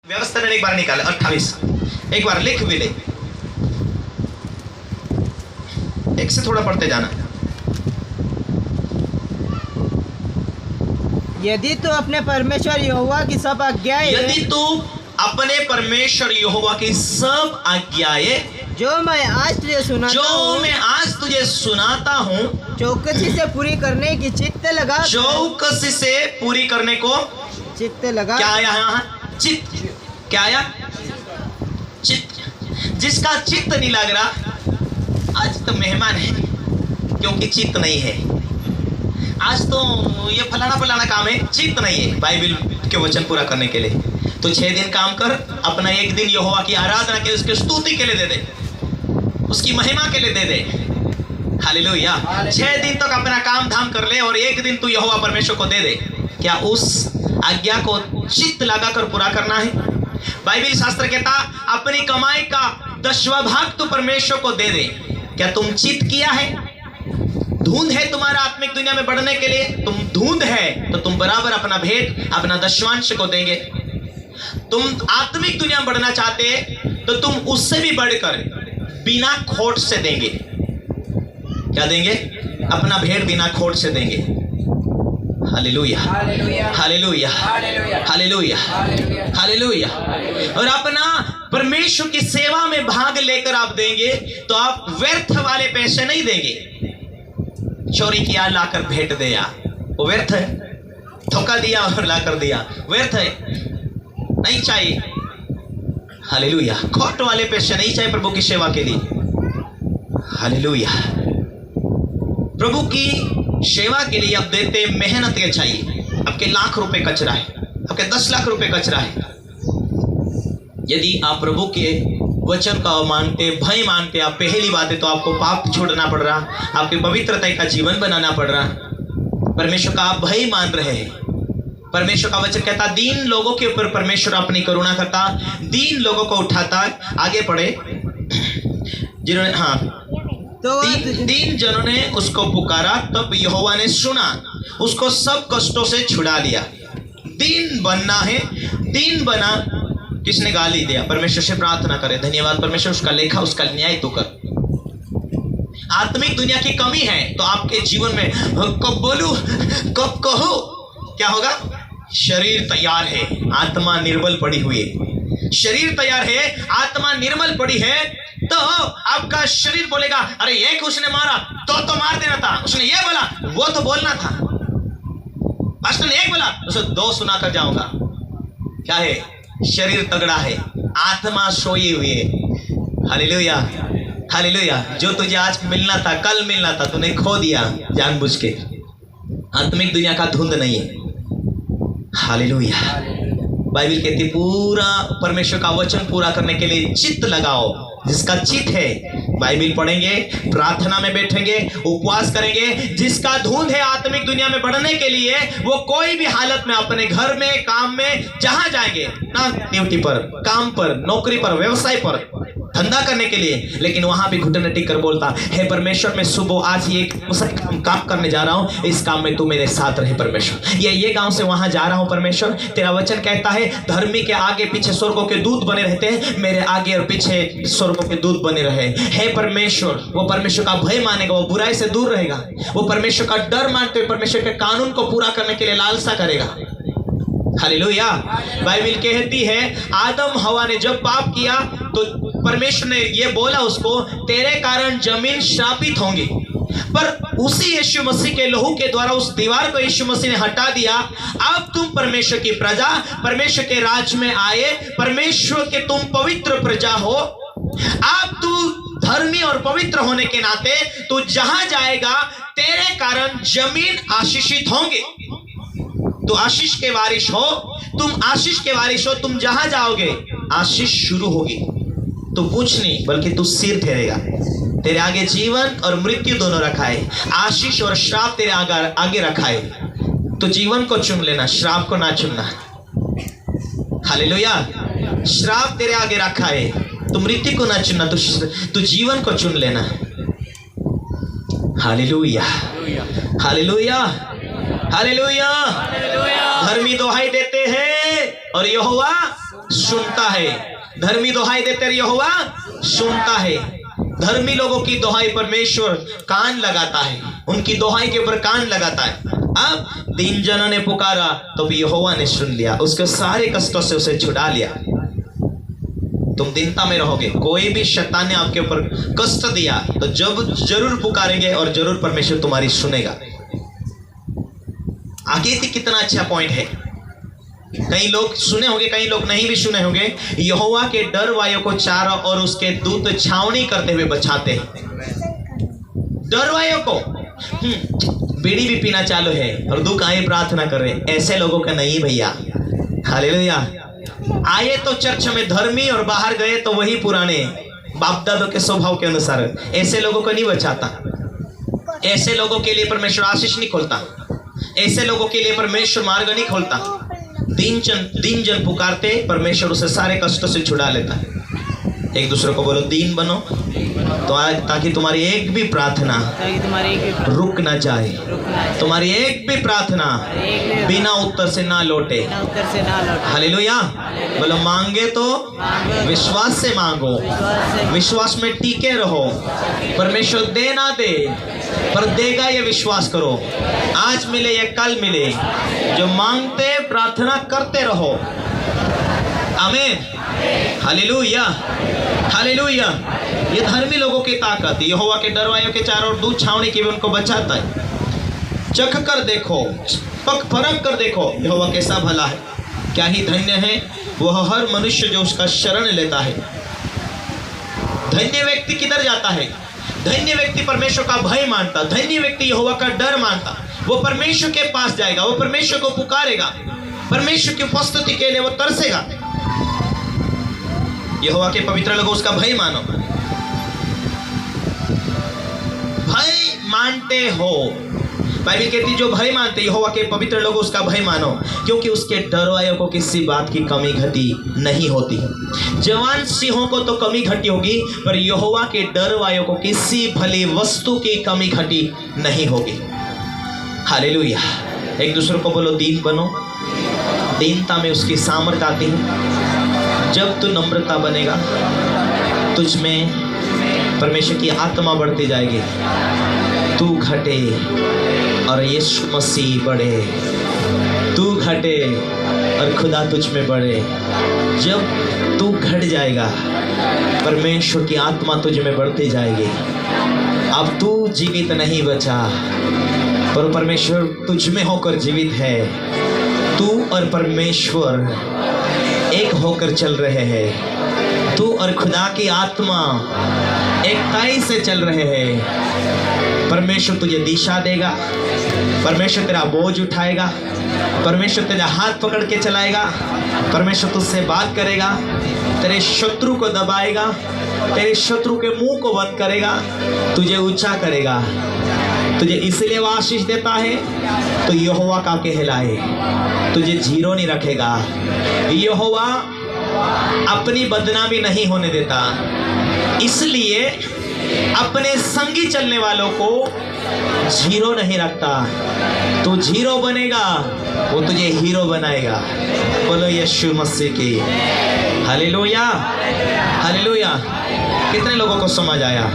व्यवस्था ने एक बार निकाले 28, एक बार लिख भी ले, एक से थोड़ा पढ़ते जाना। यदि तू अपने परमेश्वर यहोवा की सब आज्ञाएं, यदि तू अपने परमेश्वर यहोवा की सब आज्ञाएं जो मैं आज तुझे सुनाता हूँ, चौकसी से पूरी करने की चित्त लगा, चौकसी से पूरी करने को चित्त लगा। क्या आया यहाँ? चित्त। क्या आया? चित्त। जिसका चित्त नहीं लग रहा आज तो मेहमान है, क्योंकि चित्त नहीं है। आज तो ये फलाना काम है, चित्त नहीं है बाइबल के वचन पूरा करने के लिए। तो 6 दिन काम कर, अपना 1 दिन यहोवा की आराधना के, उसकी स्तुति के लिए दे दे, उसकी महिमा के लिए दे दे। हालेलुया। 6 दिन तक अपना काम धाम कर ले और 1 दिन तू यहोवा परमेश्वर को दे दे। क्या उस आज्ञा को चित्त लगाकर पूरा करना है? बाइबल शास्त्र कहता अपनी कमाई का 10वां भाग तू परमेश्वर को दे दे। क्या तुम चित्त किया है? धुंध है तुम्हारा आत्मिक दुनिया में बढ़ने के लिए, तुम धुंध है तो तुम बराबर अपना भेंट, अपना दशवांश को देंगे। तुम आत्मिक दुनिया में बढ़ना चाहते तो तुम उससे भी बढ़कर बिना खोट से देंगे। क्या देंगे? अपना भेंट बिना खोट से देंगे। Hallelujah, hallelujah, hallelujah, hallelujah. और अपना परमेश्वर की सेवा में भाग लेकर आप देंगे तो आप व्यर्थ वाले पैसे नहीं देंगे। चोरी किया लाकर भेंट दिया, वो व्यर्थ है। धोखा दिया और लाकर दिया, व्यर्थ है, नहीं चाहिए। हालेलुया। खोट वाले पैसे नहीं चाहिए प्रभु की सेवा के लिए। हालेलुया। प्रभु की सेवा के लिए आप देते मेहनत के चाहिए। आपके लाख रुपए कचरा है, आपके 10 लाख रुपए कचरा है। यदि आप प्रभु के वचन का मानते, भय मानते, आप पहली बात है तो आपको पाप छोड़ना पड़ रहा, आपके पवित्रता का जीवन बनाना पड़ रहा। परमेश्वर का आप भय मान रहे हैं। परमेश्वर का वचन कहता दीन लोगों के ऊपर परमेश्वर अपनी करुणा करता, दीन लोगों को उठाता। आगे पढ़े। जिन्होंने तीन जनों ने उसको पुकारा, तब यहोवा ने सुना, उसको सब कष्टों से छुड़ा लिया। दीन बनना है, दीन बना। किसने गाली दिया? परमेश्वर से प्रार्थना करे, धन्यवाद परमेश्वर, उसका लेखा, उसका न्याय तू कर। आत्मिक दुनिया की कमी है तो आपके जीवन में कब बोलूं, कब कहूं, क्या होगा? शरीर तैयार है, आत्मा निर्बल पड़ी हुई है। शरीर तैयार है, आत्मा निर्मल पड़ी है, तो आपका शरीर बोलेगा अरे एक उसने मारा तो मार देना था, उसने ये बोला वो तो बोलना था, पास्टर ने एक बोला उसे 2 सुना कर जाऊंगा। क्या है? शरीर तगड़ा है, आत्मा सोई हुई है। Hallelujah, hallelujah. जो तुझे आज मिलना था, कल मिलना था, तूने खो दिया जानबूझ के। आत्मिक दुनिया का धुंध नहीं है। हालेलुया। बाइबल कहती पूरा परमेश्वर का वचन पूरा करने के लिए चित्त लगाओ। जिसका चित्त है बाइबल पढ़ेंगे, प्रार्थना में बैठेंगे, उपवास करेंगे। जिसका धुंध है आत्मिक दुनिया में बढ़ने के लिए, वो कोई भी हालत में अपने घर में, काम में, जहां जाएंगे ना, ड्यूटी पर, काम पर, नौकरी पर, व्यवसाय पर, धंधा करने के लिए, लेकिन वहां भी घुटने टिक कर बोलता है परमेश्वर मैं सुबह आज ये काम करने जा रहा हूं, इस काम में तू मेरे साथ रहे परमेश्वर। ये गांव से वहां जा रहा हूं परमेश्वर, तेरा वचन कहता है धर्मी के आगे पीछे स्वर्गों के दूत बने रहते हैं, मेरे आगे और पीछे स्वर्गों के दूत बने रहे। हे परमेश्वर, वो परमेश्वर का भय मानेगा, वो बुराई से दूर रहेगा, वो परमेश्वर का डर मानते हुए परमेश्वर के कानून को पूरा करने के लिए लालसा करेगा। हालेलुया। बाइबल कहती है आदम हवा ने जब पाप किया तो परमेश्वर ने ये बोला उसको तेरे कारण जमीन श्रापित होंगी, पर उसी यीशु मसीह के लहू के द्वारा उस दीवार को यीशु मसीह ने हटा दिया। अब तुम परमेश्वर की प्रजा, परमेश्वर के राज में आए, परमेश्वर के तुम पवित्र प्रजा हो। अब तू धर्मी और पवित्र होने के नाते तू जहां जाएगा तेरे कारण जमीन आशीषित होंगे। तो आशीष के वारिश हो, तुम आशीष के वारिश हो। तुम जहां जाओगे आशीष शुरू होगी। तो कुछ नहीं बल्कि तू सिर ठहरेगा। तेरे आगे जीवन और मृत्यु दोनों रखा है, आशीष और श्राप तेरे आगे रखा है। तो जीवन को चुन लेना, श्राप को ना चुनना। हालेलुया। श्राप तेरे आगे रखा है, तू मृत्यु को ना चुनना, तू जीवन को चुन लेना। Hallelujah, hallelujah, hallelujah. धर्मी दुहाई देते हैं और यहोवा सुनता है। धर्मी दोहाई देते यहोवा सुनता है। धर्मी लोगों की दोहाई परमेश्वर कान लगाता है, उनकी दोहाई के ऊपर कान लगाता है। अब दीन जनों ने पुकारा तो भी यहोवा ने सुन लिया, उसके सारे कष्टों से उसे छुड़ा लिया। तुम दीनता में रहोगे, कोई भी शैतान ने आपके ऊपर कष्ट दिया तो जब जरूर पुकारेंगे और जरूर परमेश्वर तुम्हारी सुनेगा। आगे कितना अच्छा पॉइंट है। कई लोग सुने होंगे, कई लोग नहीं भी सुने होंगे। यहोवा के डर वायु को चारों और उसके दूत छावनी करते हुए बचाते हैं। डर वायु को बीड़ी भी पीना चालू है और दुख आए प्रार्थना कर रहे, ऐसे लोगों का नहीं भैया। हालेलुया। आए तो चर्च में धर्मी और बाहर गए तो वही पुराने बाप दादों के स्वभाव के अनुसार, ऐसे लोगों को नहीं बचाता। ऐसे लोगों के लिए परमेश्वर आशीष नहीं खोलता, ऐसे लोगों के लिए परमेश्वर मार्ग नहीं खोलता। दीन जन पुकारते परमेश्वर उसे सारे कष्टों से छुड़ा लेता है। एक दूसरे को बोलो दीन बनो, तो ताकि तुम्हारी एक भी प्रार्थना रुक ना जाए, तुम्हारी एक भी प्रार्थना बिना उत्तर से ना लौटे। हालेलुया। बोलो मांगे तो विश्वास से मांगो, विश्वास में टीके रहो। परमेश्वर दे ना दे पर देगा ये विश्वास करो। आज मिले या कल मिले, जो मांगते प्रार्थना करते रहो। आमीन। Hallelujah, hallelujah. ये धर्मी लोगों की ताकत, यहोवा के डर वालों के चारों ओर दूत छावनी की भी उनको बचाता है। चख कर देखो, परख कर देखो यहोवा कैसा भला है। क्या ही धन्य है वह हर मनुष्य जो उसका शरण लेता है। धन्य व्यक्ति किधर जाता है? धन्य व्यक्ति परमेश्वर का भय मानता, धन्य व्यक्ति यहोवा का डर मानता। वो परमेश्वर के पास जाएगा, वो परमेश्वर को पुकारेगा, परमेश्वर की उपस्थिति के लिए वो तरसेगा। यहोवा के पवित्र लोगों उसका भय मानो। भय मानते हो, बाइबल कहती जो भय मानते यहोवा के पवित्र लोगों उसका भय मानो, क्योंकि उसके डर वालों को किसी बात की कमी घटी नहीं होती। जवान सिंहों को तो कमी घटी होगी, पर यहोवा के डर वालों को किसी भली वस्तु की कमी घटी नहीं होगी। हालेलुया। एक दूसरे को बोलो दीन बनो। दीनता में उसकी सामर्थ आती है। जब तू नम्रता बनेगा, तुझ में परमेश्वर की आत्मा बढ़ती जाएगी। तू घटे और यीशु मसीह बढ़े, तू घटे और खुदा तुझ में बढ़े। जब तू घट जाएगा, परमेश्वर की आत्मा तुझ में बढ़ती जाएगी। अब तू जीवित नहीं बचा, पर परमेश्वर तुझ में होकर जीवित है। तू और परमेश्वर एक होकर चल रहे हैं। तू और खुदा की आत्मा एकताई से चल रहे हैं। परमेश्वर तुझे दिशा देगा, परमेश्वर तेरा बोझ उठाएगा, परमेश्वर तेरा हाथ पकड़ के चलाएगा, परमेश्वर तुझसे बात करेगा, तेरे शत्रु को दबाएगा, तेरे शत्रु के मुंह को बंद करेगा, तुझे ऊंचा करेगा। तुझे इसलिए वो आशीष देता है तो यहोवा का कहलाए, तुझे जीरो नहीं रखेगा। यहोवा अपनी बदनामी नहीं होने देता, इसलिए अपने संगी चलने वालों को जीरो नहीं रखता। तू जीरो बनेगा, वो तुझे हीरो बनाएगा। बोलो यीशु मसीह की हालेलुया, हालेलुया। कितने लोगों को समझ आया?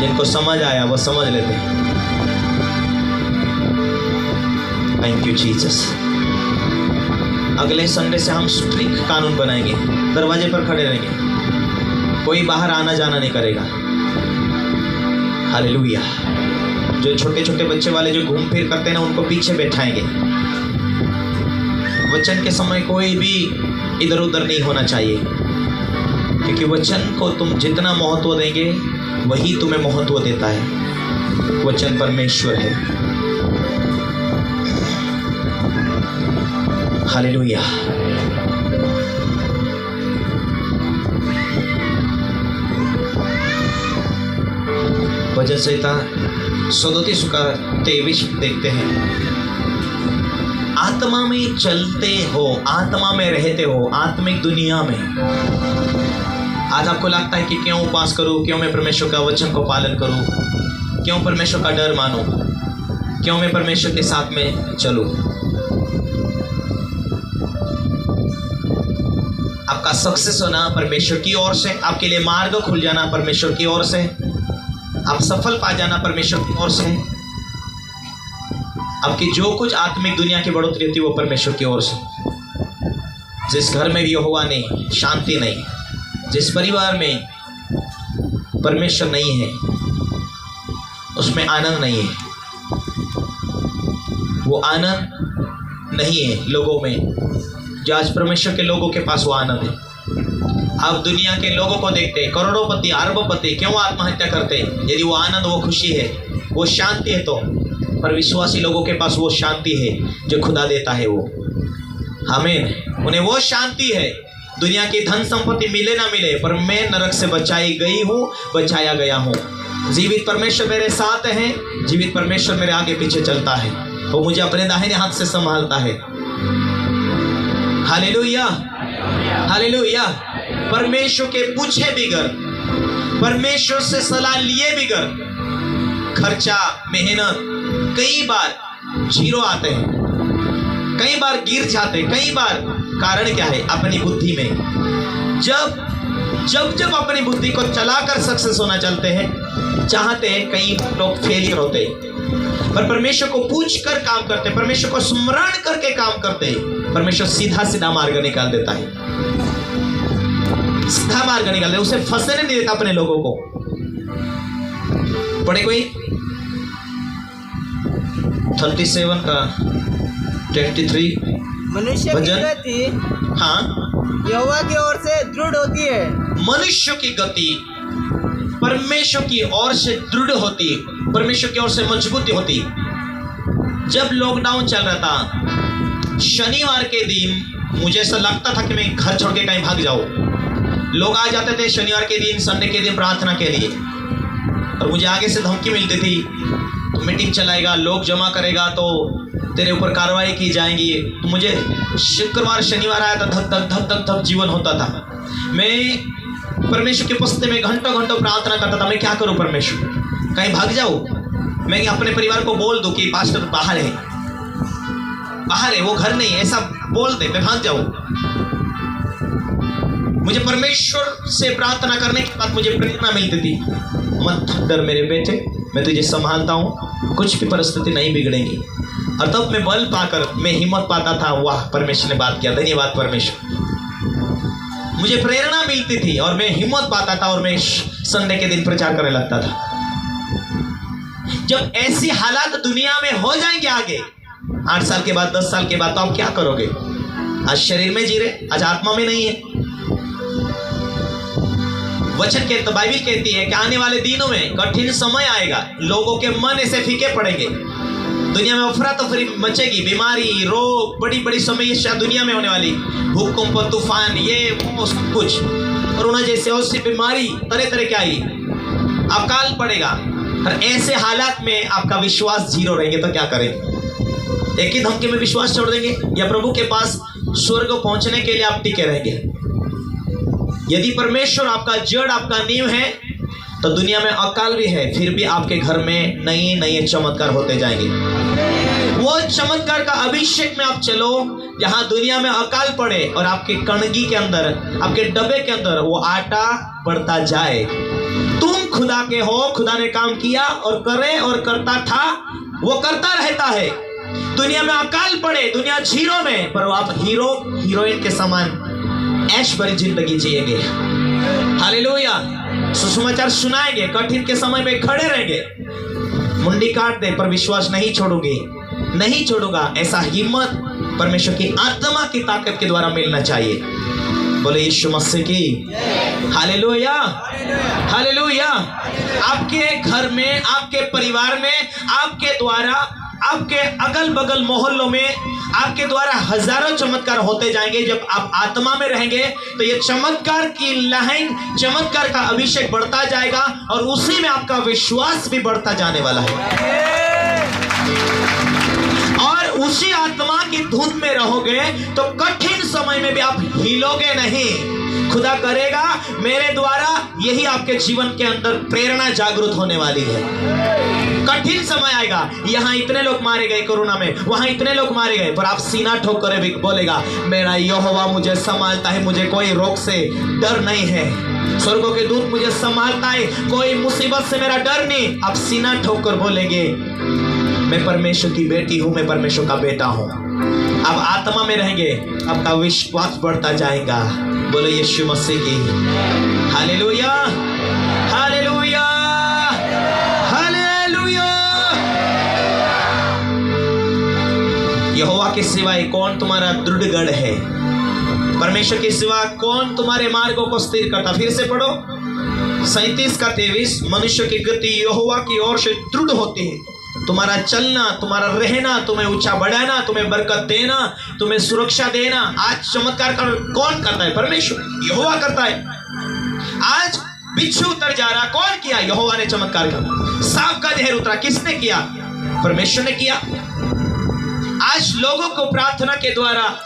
जिनको समझ आया वो समझ लेते। Thank you Jesus. अगले संडे से हम स्ट्रिक्ट कानून बनाएंगे, दरवाजे पर खड़े रहेंगे, कोई बाहर आना जाना नहीं करेगा। हालेलुया। जो छोटे छोटे बच्चे वाले जो घूम फिर करते हैं ना, उनको पीछे बैठाएंगे। वचन के समय कोई भी इधर उधर नहीं होना चाहिए, क्योंकि वचन को तुम जितना महत्व देंगे वही तुम्हें महत्व देता है। वचन परमेश्वर है। हालेलुया। वचन संहिता 37 का 23 देखते हैं। आत्मा में चलते हो, आत्मा में रहते हो, आत्मिक दुनिया में। आज आपको लगता है कि क्यों उपास करूं, क्यों मैं परमेश्वर का वचन को पालन करूं, क्यों परमेश्वर का डर मानूं, क्यों मैं परमेश्वर के साथ में चलूं। आपका सक्सेस होना परमेश्वर की ओर से, आपके लिए मार्ग खुल जाना परमेश्वर की ओर से, आप सफल पा जाना परमेश्वर की ओर से, आपकी जो कुछ आत्मिक दुनिया की बढ़ोतरी होती है वो परमेश्वर की ओर से। जिस घर में भी यहोवा ने शांति नहीं, जिस परिवार में परमेश्वर नहीं है, उसमें आनंद नहीं है। वो आनंद नहीं है लोगों में, जो आज परमेश्वर के लोगों के पास वो आनंद है। आप दुनिया के लोगों को देखते हैं, करोड़ोंपति अरबोपति क्यों आत्महत्या करते हैं? यदि वो आनंद, वो खुशी है, वो शांति है तो। पर विश्वासी लोगों के पास वो शांति है जो खुदा देता है वो। आमीन। उन्हें वो शांति है, दुनिया की धन संपत्ति मिले ना मिले, पर मैं नरक से बचाई गई हूँ, बचाया गया हूँ। जीवित परमेश्वर मेरे साथ है, जीवित परमेश्वर मेरे आगे पीछे चलता है, वो मुझे अपने दाहिने हाथ से संभालता है। Hallelujah, hallelujah. परमेश्वर के पूछे बिगर, परमेश्वर से सलाह लिए बिगर खर्चा, मेहनत कई बार जीरो आते हैं, कई बार गिर जाते हैं। कई बार कारण क्या है? अपनी बुद्धि में। जब अपनी बुद्धि को चलाकर सक्सेस होना चाहते हैं, कई लोग फेलियर होते हैं। पर परमेश्वर को पूछ कर काम करते, परमेश्वर को स्मरण करके काम करते, परमेश्वर सीधा मार्ग निकाल देता है, सीधा मार्ग निकाल देता, उसे फंसने नहीं देता अपने लोगों को। पढ़े कोई 37 का 23 मनुष्य की गति, हाँ, यहोवा की ओर से दृढ़ होती है। मनुष्य की गति परमेश्वर की ओर से दृढ़ होती, परमेश्वर की ओर से मजबूती होती। जब लॉकडाउन चल रहा था, शनिवार के दिन मुझे ऐसा लगता था कि मैं घर छोड़ के कहीं भाग जाऊं। लोग आ जाते थे शनिवार के दिन, संडे के दिन प्रार्थना के लिए, और मुझे आगे से धमकी मिलती थी, तो मीटिंग चलाएगा, लोग जमा करेगा तो तेरे ऊपर कार्रवाई की जाएंगी। तो मुझे शुक्रवार शनिवार आया था, धक धक धक धक जीवन होता था। मैं परमेश्वर के पुस्तक में घंटों प्रार्थना करता था। मैं क्या करूं परमेश्वर, कहीं भाग जाऊं? मैं अपने परिवार को बोल दूं कि पास्टर बाहर है, वो घर नहीं है, ऐसा बोल दे, मैं भाग जाऊं। मुझे परमेश्वर से प्रार्थना करने के बाद मुझे प्रेरणा मिलती थी, मत डर मेरे बेटे, मैं तुझे संभालता हूँ, कुछ भी परिस्थिति नहीं बिगड़ेगी। और तब मैं बल पाकर, मैं हिम्मत पाता था, वाह परमेश्वर ने बात किया, धन्यवाद परमेश्वर। मुझे प्रेरणा मिलती थी और मैं हिम्मत पाता था, और मैं संडे के दिन प्रचार करने लगता था। जब ऐसी हालात दुनिया में हो जाएंगे आगे 8 साल के बाद, 10 साल के बाद, तो आप क्या करोगे? आज शरीर में जी रहे, आज आत्मा में नहीं है। वचन के तो बाइबल कहती है कि आने वाले दिनों में कठिन समय आएगा, लोगों के मन ऐसे फीके पड़ेंगे, दुनिया में अफरा तफरी मचेगी, बीमारी, रोग, बड़ी बड़ी समस्या दुनिया में होने वाली, भूकंप, तूफान, ये वो सब कुछ, कोरोना जैसे और सी बीमारी तरह तरह की आई, अकाल पड़ेगा। और ऐसे हालात में आपका विश्वास जीरो रहेंगे तो क्या करेंगे? एक ही धमकी में विश्वास छोड़ देंगे, या प्रभु के पास स्वर्ग पहुंचने के लिए आप टिके रहेंगे? यदि परमेश्वर आपका जड़, आपका नींव है, तो दुनिया में अकाल भी है, फिर भी आपके घर में नए नए चमत्कार होते जाएंगे। वो चमत्कार का अभिषेक में आप चलो, जहां दुनिया में अकाल पड़े और आपके कणगी के अंदर, आपके डब्बे के अंदर वो आटा बढ़ता जाए। तुम खुदा के हो, खुदा ने काम किया और करे और करता था, वो करता रहता है। दुनिया में अकाल पड़े, दुनिया जीरो में, पर आप हीरो हीरोइन के समान ऐश भरी जिंदगी जिएंगे। हालेलुया। सुसमाचार सुनाएंगे, कठिन के समय में खड़े रहेंगे, मुंडी काट दे पर विश्वास नहीं छोड़ोगे, नहीं छोड़ूंगा, ऐसा हिम्मत परमेश्वर की आत्मा की ताकत के द्वारा मिलना चाहिए। बोले यीशु मसीह की हालेलुया, हालेलुया। आपके घर में, आपके परिवार में, आपके द्वारा, आपके अगल बगल मोहल्लों में आपके द्वारा हजारों चमत्कार होते जाएंगे। जब आप आत्मा में रहेंगे तो ये चमत्कार की लहर, चमत्कार का अभिषेक बढ़ता जाएगा, और उसी में आपका विश्वास भी बढ़ता जाने वाला है। और उसी आत्मा की धुन में रहोगे तो कठिन समय में भी आप हिलोगे नहीं, खुदा करेगा मेरे द्वारा। यही आपके जीवन के अंदर प्रेरणा जागृत होने वाली है। कठिन समय आएगा, यहाँ इतने लोग मारे गए कोरोना में, वहां इतने लोग मारे गए, पर आप सीना ठोक कर भी बोलेगा मेरा यहोवा मुझे संभालता है, मुझे कोई रोग से डर नहीं है, स्वर्गों के दूत मुझे संभालता है, कोई मुसीबत से मेरा डर नहीं। आप सीना ठोक कर बोलेंगे मैं परमेश्वर की बेटी हूं, मैं परमेश्वर का बेटा हूं। आप आत्मा में रहेंगे, आपका विश्वास बढ़ता जाएगा। बोलो यीशु मसीह की हालेलुया, हालेलुया, हालेलुया। यहोवा के सिवाय कौन तुम्हारा दृढ़गढ़ है? परमेश्वर के सिवा कौन तुम्हारे मार्गों को स्थिर करता? फिर से पढ़ो 37 का 23। मनुष्य की गति यहोवा की ओर से दृढ़ होती है। तुम्हारा चलना, तुम्हारा रहना, तुम्हें ऊंचा बढ़ाना, तुम्हें बरकत देना, तुम्हें सुरक्षा देना, आज चमत्कार कौन करता है? परमेश्वर, यहोवा करता है। आज बिच्छू उतर जा रहा, कौन किया? यहोवा ने चमत्कार का। सांप का जहर उतरा, किसने किया? परमेश्वर ने किया। आज लोगों को प्रार्थना के द्वारा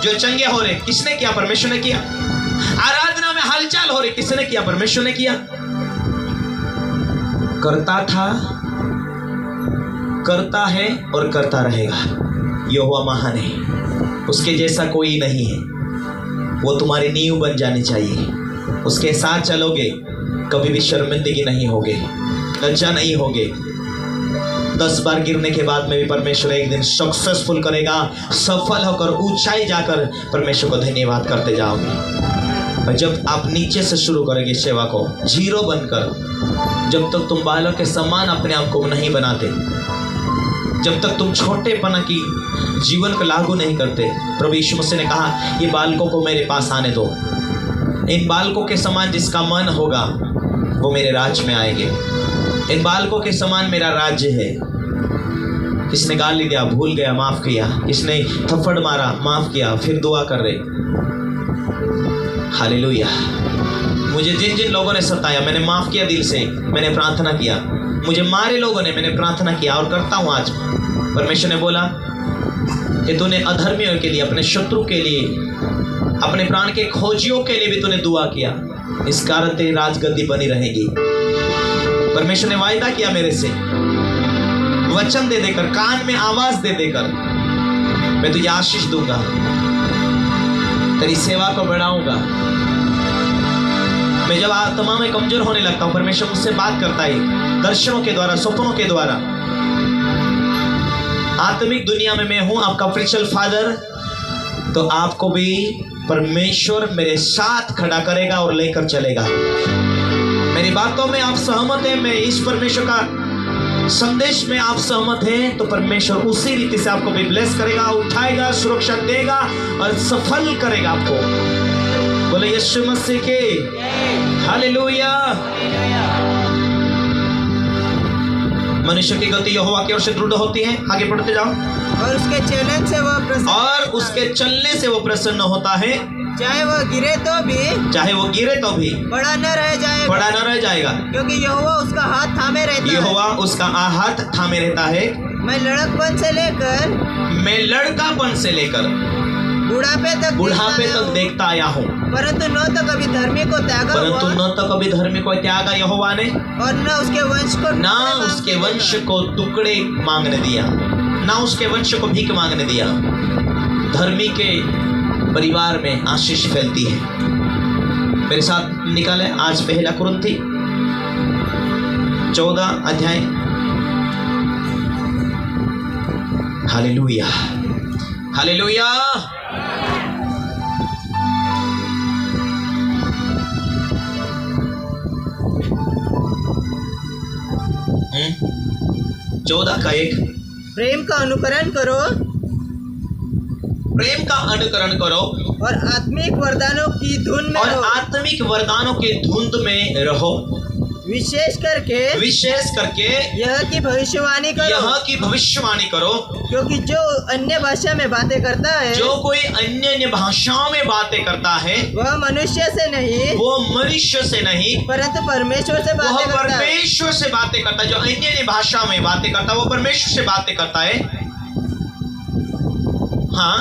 जो चंगे हो रहे, किसने किया? परमेश्वर ने किया। आराधना में हलचल हो रही, किसने किया? परमेश्वर ने किया। करता था, करता है और करता रहेगा। यहोवा महान है, उसके जैसा कोई नहीं है। वो तुम्हारी नींव बन जानी चाहिए। उसके साथ चलोगे, कभी भी शर्मिंदगी नहीं होगे, लज्जा नहीं होगे। 10 बार गिरने के बाद में भी परमेश्वर एक दिन सक्सेसफुल करेगा। सफल होकर ऊंचाई जाकर परमेश्वर को धन्यवाद करते जाओगे। और जब आप नीचे से शुरू करेंगे सेवा को, जीरो बनकर, जब तक तुम बालक के समान अपने आप को नहीं बनाते, जब तक तुम छोटेपना की जीवन को लागू नहीं करते, प्रभु यीशु मसीह ने कहा ये बालकों को मेरे पास आने दो। इन बालकों के समान जिसका मन होगा वो मेरे राज्य में आएंगे। इन बालकों के समान मेरा राज्य है। किसने गाली दिया, भूल गया, माफ किया। किसने थप्पड़ मारा, माफ किया, फिर दुआ कर रहे। हालेलुया। मुझे जिन जिन लोगों ने सताया, मैंने माफ किया, दिल से मैंने प्रार्थना किया। मुझे मारे लोगों ने, मैंने प्रार्थना किया और करता हूं आज। परमेश्वर ने बोला कि तूने अधर्मियों के लिए, अपने शत्रु के लिए, अपने प्राण के खोजियों के लिए भी तूने दुआ किया, इस कारण तेरी राजगद्दी बनी रहेगी। परमेश्वर ने वायदा किया मेरे से, वचन दे देकर, कान में आवाज दे देकर, मैं तुझे आशीष दूंगा, तेरी सेवा को बढ़ाऊंगा। मैं जब आत्मा में कमजोर होने लगता हूं, परमेश्वर मुझसे बात करता है दर्शनों के द्वारा, सपनों के द्वारा। आत्मिक दुनिया में मैं हूं आपका स्पिरिचुअल फादर, तो आपको भी परमेश्वर मेरे साथ खड़ा करेगा और लेकर चलेगा। मेरी बातों में आप सहमत हैं, मैं इस परमेश्वर का संदेश में आप सहमत हैं, तो परमेश्वर उसी रीति से आपको भी ब्लेस करेगा, उठाएगा, सुरक्षा देगा और सफल करेगा आपको। बोले यीशु मसीह के हालेलुया। मनुष्य की गति यहोवा की ओर से दृढ़ होती है। आगे पढ़ते जाओ। और उसके चलन से वो प्रसन्न, और उसके चलने से वो प्रसन्न होता है। चाहे वो गिरे तो भी, चाहे वो गिरे तो भी बड़ा न रह जाएगा, बड़ा न रह जाएगा, क्योंकि यहोवा उसका हाथ थामे रहता है। यहोवा उसका हाथ थामे रहता है। मैं लड़कपन से लेकर बुढ़ापे तक देखता आया हूँ, परंतु न तो कभी धर्मी को त्यागा यहोवा ने, और न उसके वंश को टुकड़े मांगने दिया, ना उसके वंश को भीख मांगने दिया। धर्मी के परिवार में आशीष फैलती है। मेरे साथ निकाले आज पहला कुरिन्थी 14 अध्याय। Hallelujah, hallelujah. चौदह का 1। प्रेम का अनुकरण करो, प्रेम का अनुकरण करो और आत्मिक वरदानों की धुन में रहो, आत्मिक वरदानों की धुंध में रहो। विशेष करके यह की भविष्यवाणी करो, क्योंकि जो अन्य भाषा में बातें करता है, जो कोई अन्य भाषाओं में बातें करता है, वह मनुष्य से नहीं परंतु परमेश्वर से बातें करता है। जो अन्य भाषा में बातें करता है वो परमेश्वर से बातें करता है। हाँ,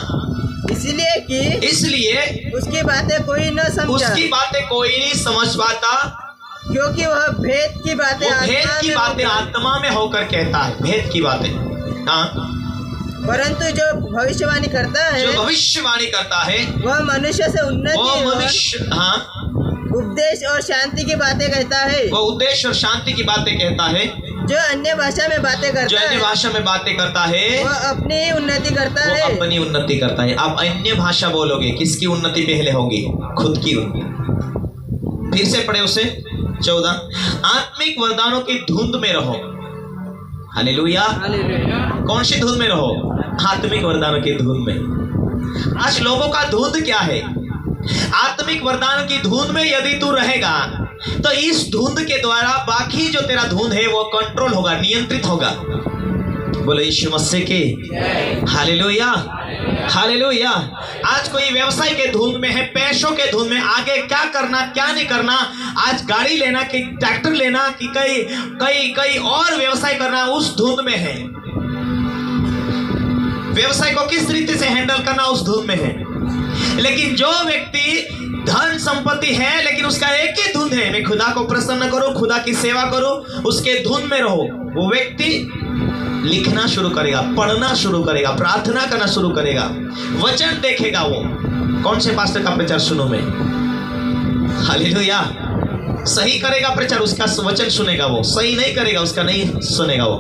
इसलिए उसकी बातें कोई न समझा, उसकी बातें कोई नहीं समझ पाता, क्योंकि वह भेद की बातें आत्मा में होकर कहता है। भेद की बातें, हाँ। परंतु जो भविष्यवाणी करता है वह मनुष्य से उन्नति, हाँ, उपदेश और शांति की बातें कहता है। वो उद्देश्य और शांति की बातें कहता है। जो अन्य भाषा में बातें करता है वह अपनी उन्नति करता है। आप अन्य भाषा बोलोगे, किसकी उन्नति पहले होगी? खुद की उन्नति। फिर से पढ़े उसे 14। आत्मिक वरदानों की धुंध में रहो। हालेलुया। कौन सी धुंध में रहो? आत्मिक वरदानों की धुंध में। आज लोगों का धुंध क्या है? आत्मिक वरदान की धुंध में यदि तू रहेगा तो इस धुंध के द्वारा बाकी जो तेरा धुंध है वो कंट्रोल होगा, नियंत्रित होगा। बोलो यीशु मसीह की हालेलुया, हालेलुया। आज कोई व्यवसाय के धुंध में है, पैसों के धुंध में, आगे क्या करना क्या नहीं करना, आज गाड़ी लेना कि ट्रैक्टर लेना कि कई और व्यवसाय करना, उस धुंध में है। व्यवसाय को किस रीति से हैंडल करना, उस धुंध में है। लेकिन जो व्यक्ति धन संपत्ति है लेकिन उसका एक ही धुन है, मैं खुदा को प्रसन्न करूं, खुदा की सेवा करूं, उसके धुन में रहो, वो व्यक्ति लिखना शुरू करेगा, पढ़ना शुरू करेगा, प्रार्थना करना शुरू करेगा, वचन देखेगा। वो कौन से पास्टर का प्रचार सुनो मैं? हालेलुया। सही करेगा प्रचार, उसका वचन सुनेगा। वो सही नहीं करेगा, उसका नहीं सुनेगा। वो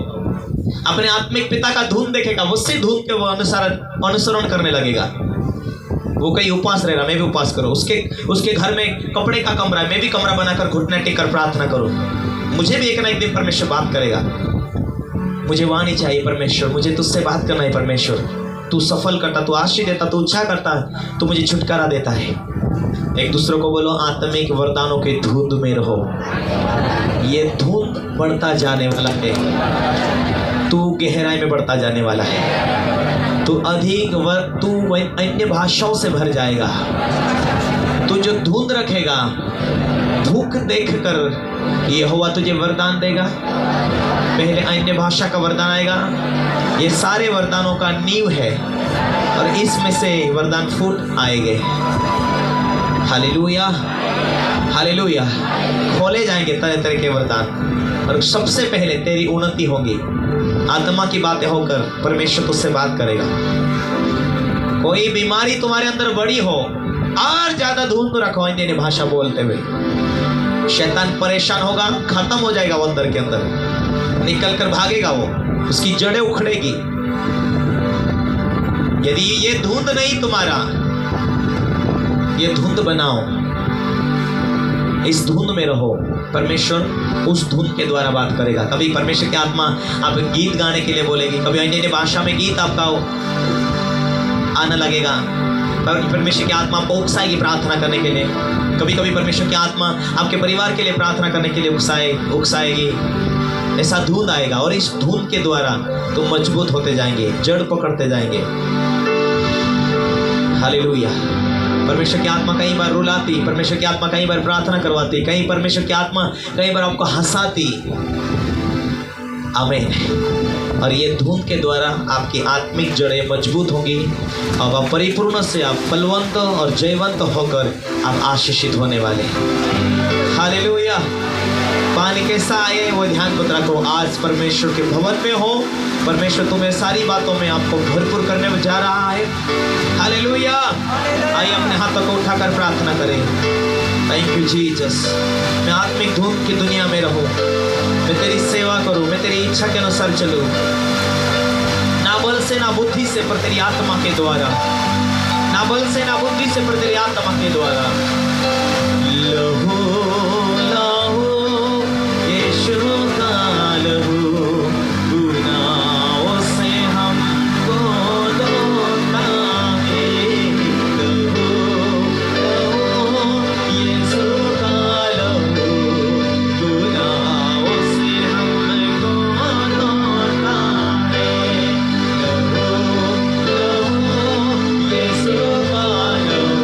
अपने आत्मिक पिता का धुन देखेगा, उसी धुन के वो अनुसरण करने लगेगा। वो कहीं उपवास रहेगा, मैं भी उपवास करूं। उसके घर में कपड़े का कमरा है, मैं भी कमरा बनाकर घुटने टेक कर प्रार्थना करूं। मुझे भी एक ना एक दिन परमेश्वर बात करेगा। मुझे वाणी चाहिए परमेश्वर, मुझे तुझसे बात करना है परमेश्वर। तू सफल करता, तू आशीष देता, तू अच्छा करता, तू मुझे छुटकारा देता है। एक दूसरे को बोलो आत्मिक वरदानों के धुंध में रहो। ये धुंध बढ़ता जाने वाला है, तू गहराई में बढ़ता जाने वाला है, तू अन्य भाषाओं से भर जाएगा। तू जो धुंध रखेगा, भूख देखकर यहोवा तुझे वरदान देगा। पहले अन्य भाषा का वरदान आएगा। ये सारे वरदानों का नींव है और इसमें से वरदान फूट आएंगे। Hallelujah, hallelujah. खोले जाएंगे तरह तरह के वरदान और सबसे पहले तेरी उन्नति होगी। आत्मा की बातें होकर परमेश्वर तुझसे बात करेगा। कोई बीमारी तुम्हारे अंदर बड़ी हो, और ज्यादा धुंध रखो अन्य भाषा बोलते हुए, शैतान परेशान होगा, खत्म हो जाएगा वो अंदर के अंदर, निकल कर भागेगा वो, उसकी जड़ें उखड़ेगी। यदि ये धुंध नहीं तुम्हारा, ये धुंध बनाओ, इस धुंध में रहो। परमेश्वर उस धुन के द्वारा बात करेगा। कभी परमेश्वर की आत्मा आप गीत गाने के लिए बोलेगी, कभी अन्य भाषा में गीत आपका आने लगेगा। परमेश्वर की आत्मा आपको उकसाएगी प्रार्थना करने के लिए। कभी कभी परमेश्वर की आत्मा आपके परिवार के लिए प्रार्थना करने के लिए उकसाएगी। ऐसा धुन आएगा और इस धुन के द्वारा तुम मजबूत होते जाएंगे, जड़ पकड़ते जाएंगे। हालेलुया। परमेश्वर की आत्मा कई बार रुलाती, परमेश्वर की आत्मा कई बार प्रार्थना करवाती, कहीं परमेश्वर की आत्मा कई बार आपको हंसाती। आमीन। और ये धुन के द्वारा आपकी आत्मिक जड़ें मजबूत होंगी और आप परिपूर्ण से आप फलवंत और जयवंत होकर आप आशीषित होने वाले। हालेलुया। पानी कैसा आए वो ध्यान मत रखो। आज परमेश्वर के भवन में हो, परमेश्वर तुम्हें सारी बातों में आपको भरपूर करने में जा रहा है। हालेलुया। आइए अपने हाथों को उठाकर प्रार्थना करें। Thank you Jesus. मैं आत्मिक धूम की दुनिया में रहूं, मैं तेरी सेवा करूं, मैं तेरी इच्छा के अनुसार चलूं, ना बल से ना बुद्धि से पर तेरी आत्मा के द्वारा, ना बल से ना बुद्धि से पर तेरी आत्मा के द्वारा। लहू लहू यीशु का लहू गुनाहों से हमको धोता है। लहू लहू यीशु का लहू गुनाहों से हमको धोता है। लहू लहू यीशु का लहू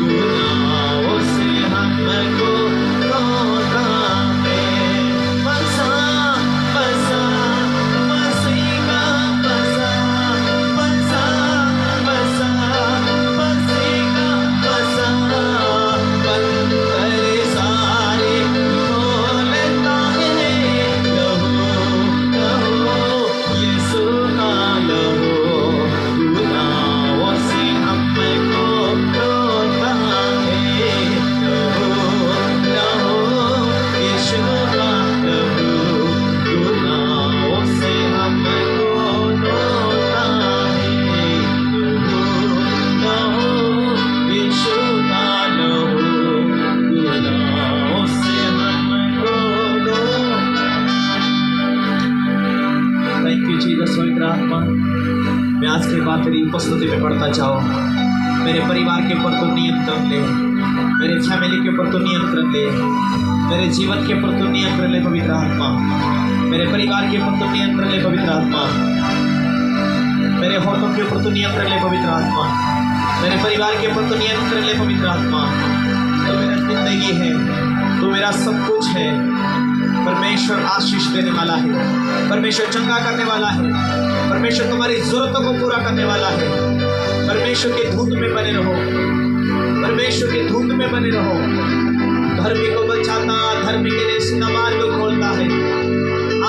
गुनाहों से हमको उपस्थिति में बढ़ता जाओ। मेरे परिवार के ऊपर तू नियंत्रण ले, मेरे फैमिली के ऊपर तू नियंत्रण ले, मेरे जीवन के ऊपर तू नियंत्रण ले पवित्र आत्मा। मेरे परिवार के ऊपर तू नियंत्रण ले पवित्र आत्मा। मेरे होठों के ऊपर तू नियंत्रण ले पवित्र आत्मा। मेरे परिवार के ऊपर तू नियंत्रण ले पवित्र आत्मा। तो मेरा जिंदगी है, तो मेरा सब कुछ है। परमेश्वर आशीष देने वाला है, परमेश्वर चंगा करने वाला है, परमेश्वर तुम्हारी जरूरतों को पूरा करने वाला है। परमेश्वर के धुंध में बने रहो, परमेश्वर के धुंध में बने रहो। धर्मी को बचाता, धर्मी के लिए सीधा मार्ग खोलता है।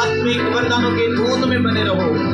आत्मिक वरदानों के धुंध में बने रहो।